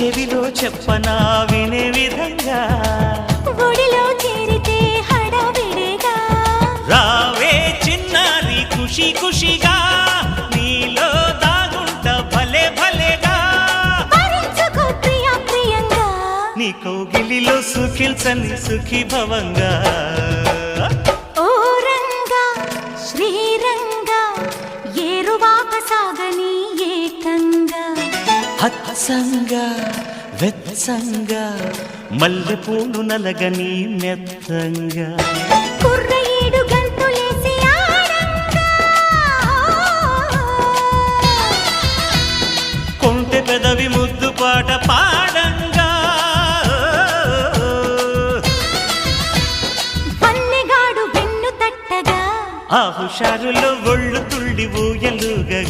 చెవిలో చెప్పనా వినే విధంగా ఒడిలో చేరితే హడావిడిగా రావే చిన్నారి ఖుషి ఖుషిగా నీలో దాగుంట భలే భలేగా భరించుకో ప్రియా ప్రియంగా నీ కౌగిలిలో సుఖిల్చని సుఖీ భవంగా ఓ రంగా శ్రీరంగా ఏరువాక సాగని ఏకంగా హత్సంగా వెత్సంగా మల్లె పూలు నలగని మెత్తంగా కుర్రయేడు గంతులేసి ఆడంగా కొంటె పెదవి ముద్దు పాట పాడంగా పల్లెగాడు వెన్ను తట్టగా ఆ హుషారులో ఒళ్ళు తుళ్ళి ఊయలుగా